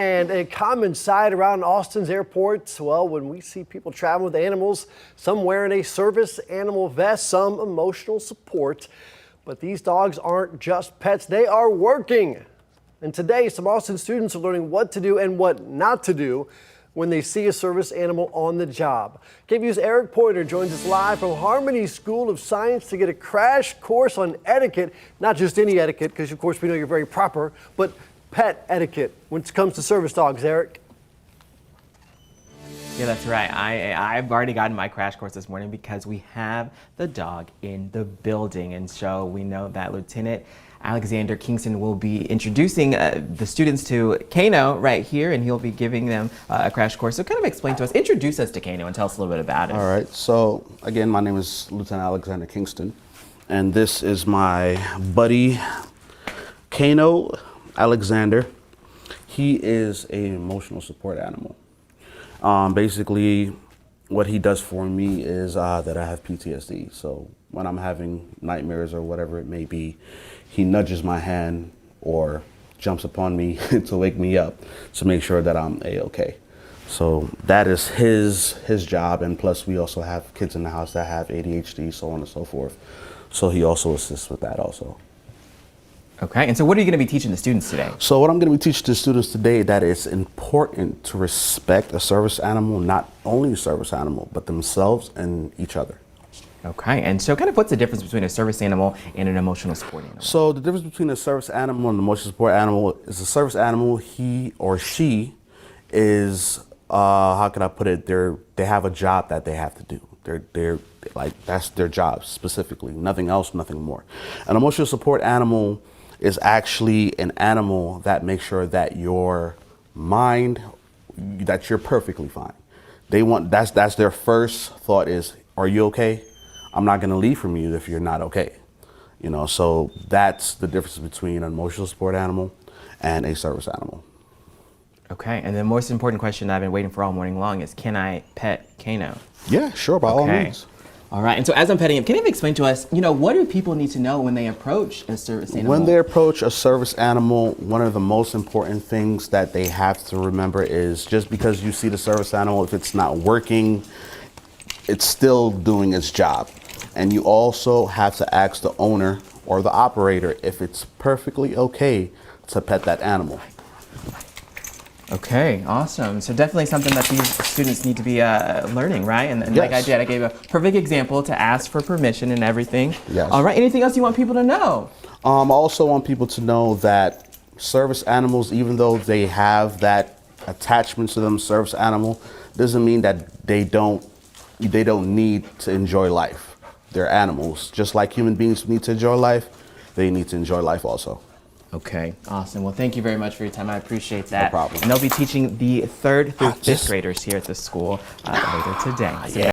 And a common sight around Austin's airports, well, when we see people traveling with animals, some wearing a service animal vest, some emotional support. But these dogs aren't just pets, they are working. And today, some Austin students are learning what to do and what not to do when they see a service animal on the job. KVUE's Eric Pointer joins us live from Harmony School of Science to get a crash course on etiquette, not just any etiquette, because of course we know you're very proper, but pet etiquette when it comes to service dogs, Eric. Yeah, that's right. I've already gotten my crash course this morning because we have the dog in the building. And so we know that Lieutenant Alexander Kingston will be introducing the students to Kano right here, and he'll be giving them a crash course. So kind of explain to us, introduce us to Kano and tell us a little bit about it. All right. So again, my name is Lieutenant Alexander Kingston, and this is my buddy, Kano Alexander. He is an emotional support animal. Basically, what he does for me is that I have PTSD. So when I'm having nightmares or whatever it may be, he nudges my hand or jumps upon me to wake me up to make sure that I'm A-okay. So that is his job. And plus, we also have kids in the house that have ADHD, so on and so forth. So he also assists with that also. Okay, and so what are you going to be teaching the students today? So what I'm going to be teaching the students today, that it's important to respect a service animal, not only a service animal, but themselves and each other. Okay, and so kind of what's the difference between a service animal and an emotional support animal? So the difference between a service animal and an emotional support animal is a service animal, he or she is, how can I put it, they have a job that they have to do. They're like, that's their job specifically, nothing else, nothing more. An emotional support animal is actually an animal that makes sure that your mind, that you're perfectly fine. They want, that's their first thought is, are you okay? I'm not gonna leave from you if you're not okay. You know, so that's the difference between an emotional support animal and a service animal. Okay, and the most important question I've been waiting for all morning long is, can I pet Kano? Yeah, sure, by all means. All right, and so as I'm petting him, can you explain to us, what do people need to know when they approach a service animal? When they approach a service animal, one of the most important things that they have to remember is, just because you see the service animal, if it's not working, it's still doing its job. And you also have to ask the owner or the operator if it's perfectly okay to pet that animal. Okay, awesome. So definitely something that these students need to be learning, right? And yes. Like I did, I gave a perfect example to ask for permission and everything. Yes. All right, anything else you want people to know? I also want people to know that service animals, even though they have that attachment to them, service animal, doesn't mean that they don't need to enjoy life. They're animals. Just like human beings need to enjoy life, they need to enjoy life also. Okay, awesome. Well, thank you very much for your time. I appreciate that. No problem. And they'll be teaching the 3rd through 5th graders here at the school later today. So